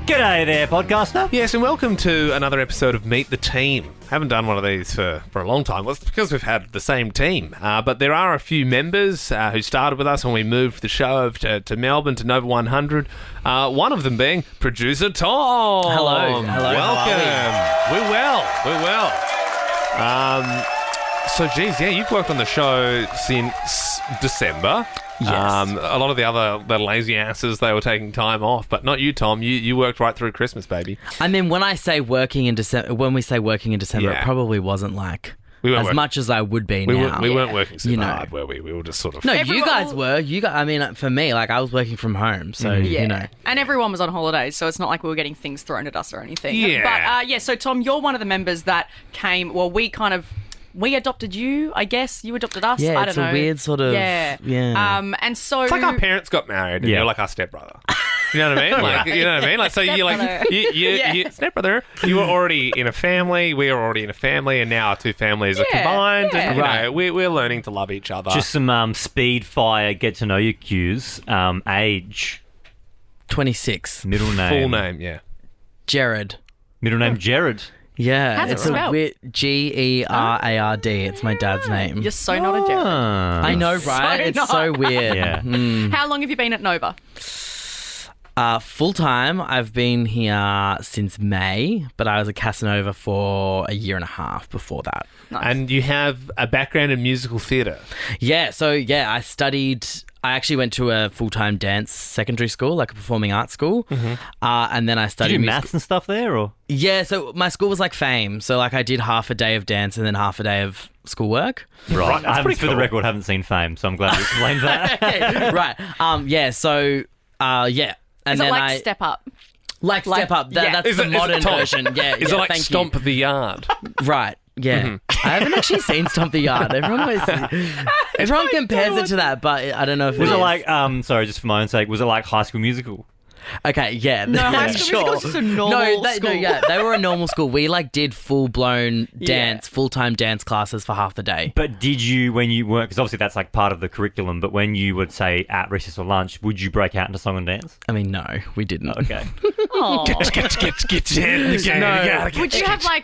G'day there, podcaster. Yes, and welcome to another episode of Meet the Team. Haven't done one of these for a long time. Well, it's because we've had the same team. But there are a few members who started with us when we moved the show to Melbourne, to Nova 100. One of them being producer Tom. Hello. Welcome. We're well. So, geez, yeah, you've worked on the show since December. Yes. A lot of the lazy asses, they were taking time off, but not you, Tom. You worked right through Christmas, baby. I mean, when we say working in December, Yeah. it probably wasn't like weren't as much as I would be now. We weren't working so You know. hard, were we? We were just sort of... No, you guys were. I mean, for me, like I was working from home, so you know. And everyone was on holidays, so it's not like we were getting things thrown at us or anything. Yeah. But so Tom, you're one of the members that came. Well, we adopted you, I guess. You adopted us. Yeah, I don't it's know. a weird sort of... Yeah. And so It's like our parents got married and you're like our stepbrother. You know what I mean? Like, you know what I mean? Like, so you're like, you stepbrother, you were already in a family, we were already in a family, and now our two families are combined. Yeah. And, you know, we're learning to love each other. Just some speed fire, get to know you cues. Age, 26. middle name. Full name, yeah. Jared. Middle name Jared. Yeah, How's it it's spelled? a weird Gerard. It's my dad's name. You're so not a Jared. I know, right? So It's not. so weird. Yeah. How long have you been at Nova? Full time, I've been here since May, but I was at Casanova for a year and a half before that. And you have a background in musical theatre. Yeah, I actually went to a full-time dance secondary school, like a performing arts school, and then I Did studied you do music- maths and stuff there, or? Yeah, so my school was like Fame, so like I did half a day of dance and then half a day of schoolwork. Right. I haven't, pretty for the cool. record, haven't seen Fame, so I'm glad you explained that. Okay, right. Yeah. And Is then it like Step Up? like Step Up. That's Is the it modern Tom? version. Yeah. Is yeah, it like thank Stomp the Yard? You. Right. Yeah. I haven't actually seen Stomp the Yard. Everyone compares it to that, but I don't know if Was it it is. like, sorry, just for my own sake, was it like High School Musical? Okay, yeah. No, High yeah, School Musical's just a normal school. They were a normal school. We like did full-blown dance, full-time dance classes for half the day. But did you, when you weren't, because obviously that's like part of the curriculum, but when you would say at recess or lunch, would you break out into song and dance? I mean, no, we didn't. Okay. Aw. Get your head in the game. No. You gotta get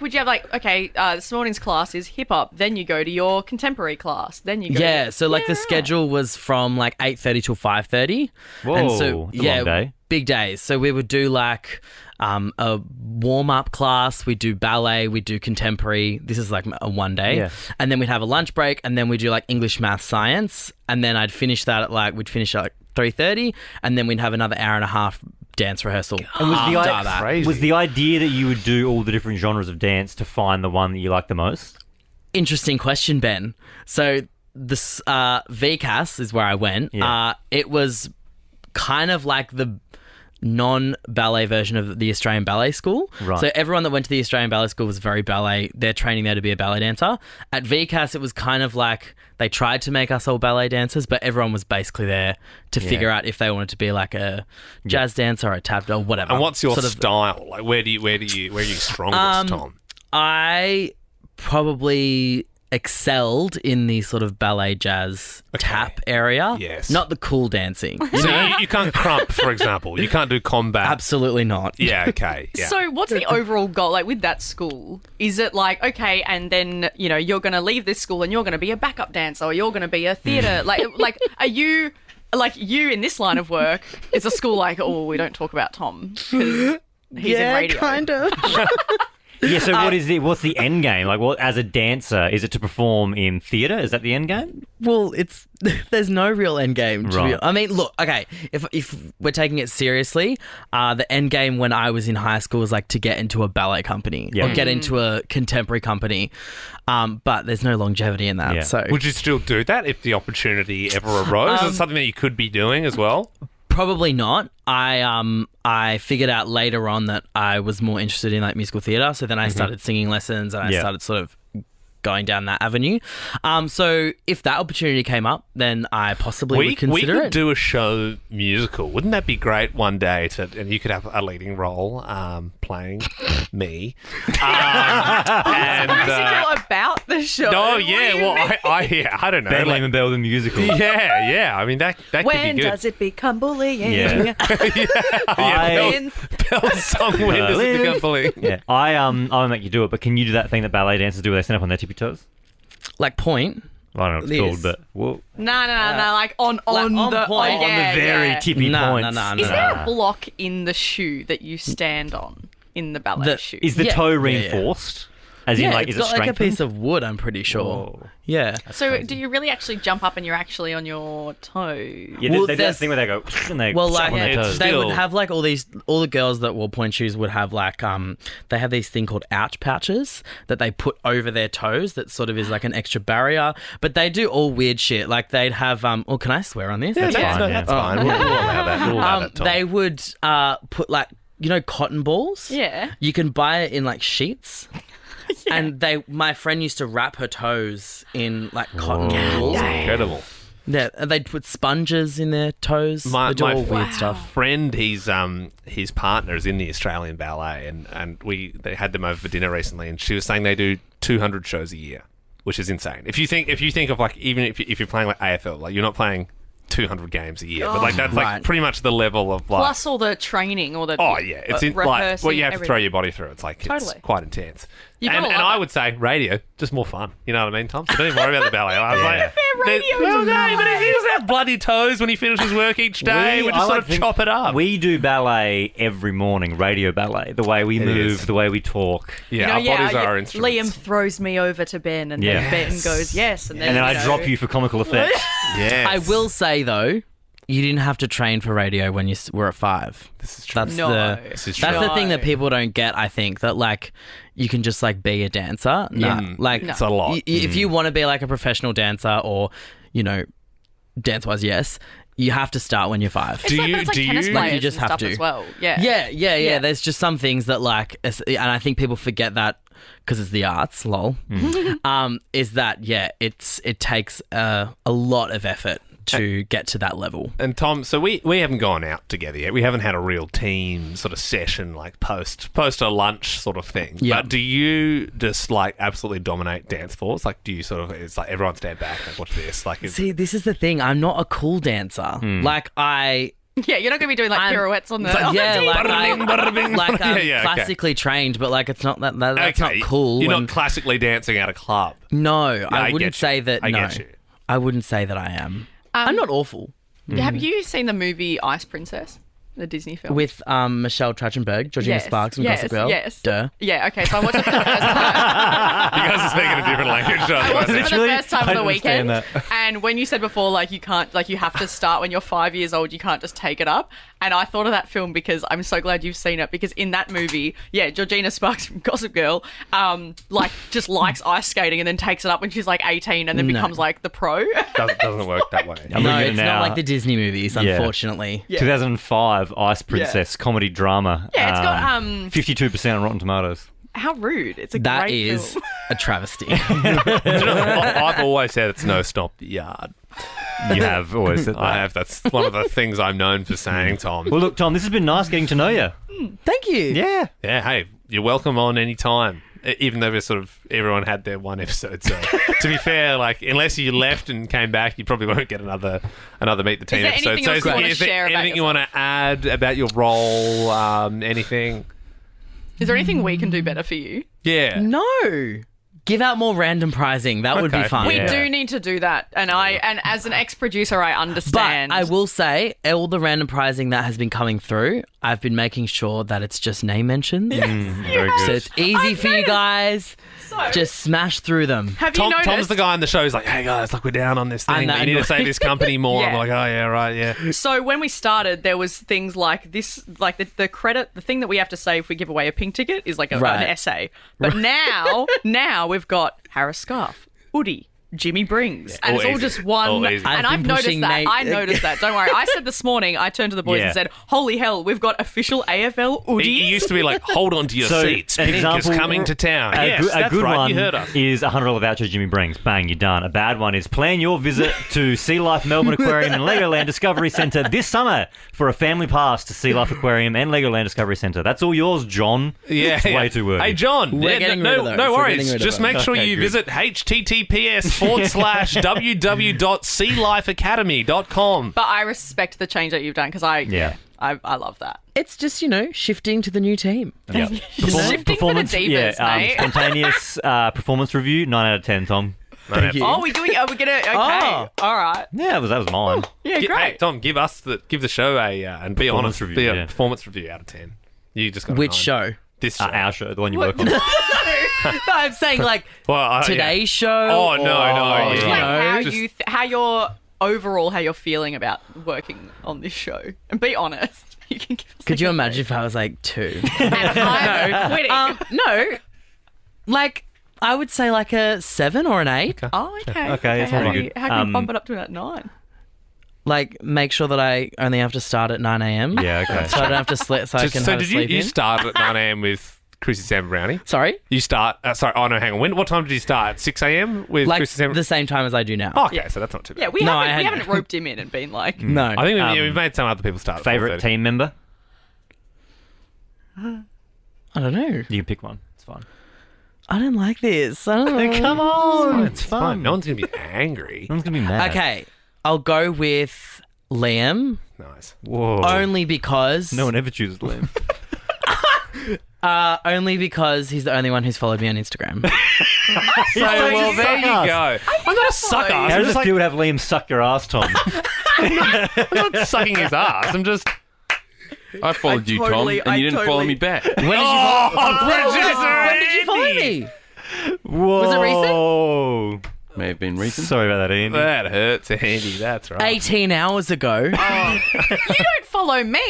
Would you have like, okay, this morning's class is hip hop, then you go to your contemporary class, then you go Yeah, so like the schedule was from like 8:30 till 5:30. Whoa, and so it's a long day. big days. So we would do like a warm-up class, we do ballet, we do contemporary. This is like a one day. Yeah. And then we'd have a lunch break and then we do like English, math, science. And then I'd finish that at we'd finish at like 3:30 and then we'd have another hour and a half dance rehearsal. And was the, after that. Crazy. was the idea that you would do all the different genres of dance to find the one that you like the most? Interesting question, Ben. So this VCAS is where I went. Yeah. It was kind of like the non-ballet version of the Australian Ballet School. Right. So everyone that went to the Australian Ballet School was very ballet. They're training there to be a ballet dancer. At VCAS, it was kind of like they tried to make us all ballet dancers, but everyone was basically there to figure out if they wanted to be like a jazz dancer or a tap or whatever. And what's your Sort of- style? Like, where are you strongest, Tom? I probably excelled in the sort of ballet jazz tap area. Yes. Not the cool dancing. So you can't crump, for example. You can't do combat. Absolutely not. Yeah, okay. Yeah. So what's the overall goal, like with that school? Is it like, okay, and then, you know, you're going to leave this school and you're going to be a backup dancer or you're going to be a theatre? like, are you, like you in this line of work, is a school like, oh, we don't talk about Tom because he's in radio? kind of. Yeah, so what's the end game? Like, what, as a dancer, is it to perform in theatre? Is that the end game? Well, there's no real end game. Right. I mean, look, okay, if we're taking it seriously, the end game when I was in high school was like to get into a ballet company or get into a contemporary company, but there's no longevity in that. Yeah. So Would you still do that if the opportunity ever arose? Is it something that you could be doing as well? Probably not. I figured out later on that I was more interested in like musical theatre, so then I started singing lessons and I started sort of going down that avenue. So if that opportunity came up, then I possibly would consider we could it. do a show musical. Wouldn't that be great one day? And you could have a leading role playing me. And, musical about the show. oh What do yeah, you well mean? I don't know. Ben like- Lehman Bell the musical. yeah. I mean that could When be good. does it become bullying? Yeah. I, In- Bell's song when does it become bullying? yeah. I won't make you do it, but can you do that thing that ballet dancers do where they stand up on their tippy toes? Like point. I don't know what it's This. called, but well, No, like on on the point. on the very tippy No, points. no, no, Is no. there a block in the shoe that you stand on in the ballet shoe? Is the Yeah. toe Yeah, yeah. reinforced? As in, Yeah, like, it's is it got like a strengthened? piece of wood, I'm pretty sure. Oh. Yeah. So do you really actually jump up and you're actually on your toe? Yeah, Well, they do that there's- thing where they go and they Well, step like on their toes. they would Still- have like all the girls that wore point shoes would have like they have these thing called ouch pouches that they put over their toes that sort of is like an extra barrier. But they do all weird shit. Like they'd have oh, can I swear on this? That's fine, yeah. That's fine. We'll allow that. We'll allow that, Tom. They would put like cotton balls. Yeah. You can buy it in like sheets. And my friend used to wrap her toes in like cotton balls. Incredible. Yeah, and they'd put sponges in their toes. My They do all weird stuff. friend, his partner is in the Australian Ballet, and they had them over for dinner recently, and she was saying they do 200 shows a year, which is insane. If you think of like even if you're playing like AFL, like you're not playing 200 games a year, but like that's like Right. pretty much the level of like. Plus all the training or the Oh yeah, it's like rehearsing, what you have to throw everything. your body through. It's like Totally. it's quite intense. You And gotta love I it. would say radio just more fun. You know what I mean, Tom? So don't even worry about the ballet. I was like, radio well, is no, but he doesn't have bloody toes when he finishes work each day. We I just sort like of to think chop it up. We do ballet every morning, radio ballet. The way we move, is. the way we talk. yeah, our bodies are our instruments. Liam throws me over to Ben, and Yeah. then Ben goes yes, and then And then I you know, drop you for comical effects. Yes. I will say though, you didn't have to train for radio when you were at 5. This is true. That's No. This is that's true. the thing that No. people don't get. I think that like you can just like be a dancer. Nah, like It's a lot. If you want to be like a professional dancer or dance wise, yes, you have to start when you're 5. It's like, that's like tennis players you just and have stuff to. as well. Yeah. Yeah. Yeah. There's just some things that like, and I think people forget that because it's the arts, lol. Is that it takes a lot of effort to get to that level. And Tom, so we haven't gone out together yet. We haven't had a real team sort of session like post a lunch sort of thing. Yeah. But do you just like absolutely dominate dance floors? Like, do you sort of? It's like everyone stand back. Like, watch this. Like, See, this is the thing. I'm not a cool dancer. Like I. Yeah, you're not going to be doing like I'm- pirouettes on the. But on the yeah, TV. like, Bada bing, bada bing. like I'm Yeah, okay. classically trained, but like it's not that's okay, not cool. You're when- not classically dancing at a club. no, I I wouldn't get you. say that. I No, get you. I wouldn't say that I am. I'm not awful. Have you seen the movie Ice Princess, the Disney film? With Michelle Trachtenberg, Georgina Yes, Sparks, and yes, Gossip Girl. yes. Duh. Yeah. Okay. So I watched it for the first time. You guys are speaking a different language. I watched it for the Literally, first time I on the understand weekend. that. And when you said before, like you can't, like you have to start when you're 5 years old, you can't just take it up. And I thought of that film because I'm so glad you've seen it, because in that movie, yeah, Georgina Sparks from Gossip Girl, like just likes ice skating and then takes it up when she's like 18 and then becomes like the pro. doesn't work that way. I'm No, looking at it it's now. not like the Disney movies, Yeah. unfortunately. 2005 Ice Princess comedy drama. Yeah, it's got 52% on Rotten Tomatoes. How rude! It's a That great is film. a travesty. Do you know, I've always said it's no stop the yard. You have always said that. I have. That's one of the things I'm known for saying, Tom. Well, look, Tom, this has been nice getting to know you. Thank you. Yeah. Yeah, hey, you're welcome on any time. Even though we're sort of everyone had their one episode, so to be fair, like unless you left and came back, you probably won't get another Meet the Team there episode. anything So else you wanna is there share about anything you want to add about your role? Anything? Is there anything we can do better for you? Yeah. No. Give out more random prizing. That would be Okay. fun. We Yeah. do need to do that, and as an ex-producer, I But understand. I will say, all the random prizing that has been coming through, I've been making sure that it's just name mentions. Very So good. it's easy for you guys. Just smash through them. Have you noticed? Tom's the guy on the show who's like, hey guys, like we're down on this I'm thing. that You need to annoyed. save this company more. Yeah. I'm like, oh yeah, right, yeah. So when we started, there was things like this, like the credit, the thing that we have to say if we give away a pink ticket is like an Right. essay. But now we've got Harris Scarf, Woody, Jimmy Brings, and all it's all easy. just one. All easy. And I've I've been noticed pushing that. Nate- I noticed that. Don't worry. I said this morning. I turned to the boys Yeah. and said, "Holy hell, we've got official AFL It Oodies." used to be like, hold on to your So, seats. an Pink example- is coming to town. A, Yes, good, a that's good right. one You heard us. is a $100 voucher Jimmy Brings. Bang, you're done. A bad one is plan your visit to Sea Life Melbourne Aquarium and Legoland Discovery Centre this summer for a family pass to Sea Life Aquarium and Legoland Discovery Centre. That's all yours, John. Yeah, It's way too wordy. Hey, John. We're yeah, getting no, rid of those. no We're worries. getting rid of Just those. make sure Okay, you good. visit https://www.sealifeacademy.com. But I respect the change that you've done because I love that. It's just, shifting to the new team. Yeah. Shifting for the divas, mate. Spontaneous performance review, 9 out of 10, Tom. Thank you. Oh, we're doing. Are we gonna? Okay, Oh. all right. Yeah, that was mine. Yeah, Hey, great. Tom, give the show a and be Performance honest, review, be a yeah. performance review out of 10. You just got a Which 9. show? This show. Our show, the one you work on. No, I'm saying like Well, today's show. Oh, no, or, yeah. Just like how just- you, how you're overall, how you're feeling about working on this show, and be honest. You can give us. Could like you a imagine if I was like 2? And I'm quitting. No, like I would say like a 7 or an 8. Oh, okay. Okay, that's how all do right. you, how can you bump it up to that 9? Like make sure that I only have to start at 9 a.m. Yeah, okay. So I don't have to sleep. So I can So have a did you sleep in. start at 9 a.m. with Chrissy Sam Brownie? Sorry, You start. Sorry. Oh no, hang on. What time did you start? At 6 a.m. with like Chrissy Sam? the same time as I do now. Oh, okay, so that's not too bad. Yeah, we No, I haven't, we had- haven't roped him in and been like, No, I think we've made some other people start. At Favorite 4:30. team member? I don't know. You can pick one. It's fine. I don't like this. I don't know. Come on, It's fine. No one's gonna be angry. No one's gonna be mad. Okay, I'll go with Liam Nice. Whoa. only because No one ever chooses Liam. only because he's the only one who's followed me on Instagram. So, well, there you go. I'm not a sucker. How I'm does just it like feel to have Liam suck your ass, Tom? I'm not sucking his ass. I'm just. I followed you, totally- Tom, and you I didn't follow totally- me back. When did you Oh, follow? producer When did you follow Andy. me? Whoa. Was it recent? May have been recent. Sorry about that, Andy. That hurts, Andy. That's right. 18 hours ago. you don't follow me.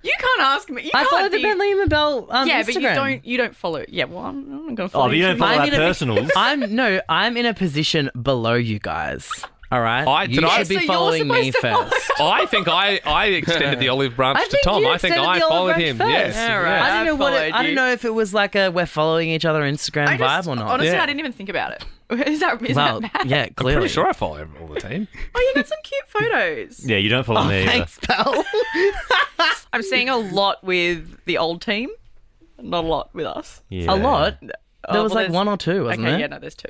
You can't ask me. You I can't followed the be- Ben Liam Bell Yeah, Instagram. but you don't follow. Yeah, well, I'm not going to follow Oh, but you don't follow I'm our in a- personals. I'm in a position below you guys. All right, Did you I- should So be you're following me supposed to follow- first. I think I extended the olive branch I to think Tom. you I think extended I the olive followed branch him. first. Yes. All right. Yeah. I don't know what. followed I don't you. know if it was like a we're following each other Instagram I just- vibe or not. Honestly, Yeah. I didn't even think about it. Is that well, bad? yeah, I'm clearly. pretty sure I follow all the team. Oh, you got some cute photos. Yeah, you don't follow Oh, me either. thanks, pal. I'm seeing a lot with the old team, not a lot with us. Yeah. A lot. There Oh, was well, like there's- 1 or 2, wasn't Okay, there? yeah, no, there's 2.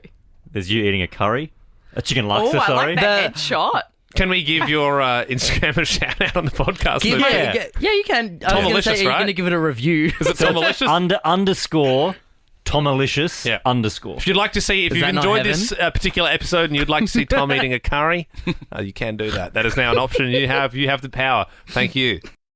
There's you eating a curry. A chicken Oh, laksa, I sorry. like that headshot. Can we give your Instagram a shout out on the podcast? Give Luke? it- yeah, you can. I was going to say, Tomalicious, you're right? going to give it a review. Is it Tomalicious? Underscore Tomalicious Yeah. underscore. If you'd like to see, if Is you've that not enjoyed this particular episode and you'd like to see Tom eating a curry, you can do that. That is now an option. You have the power. Thank you.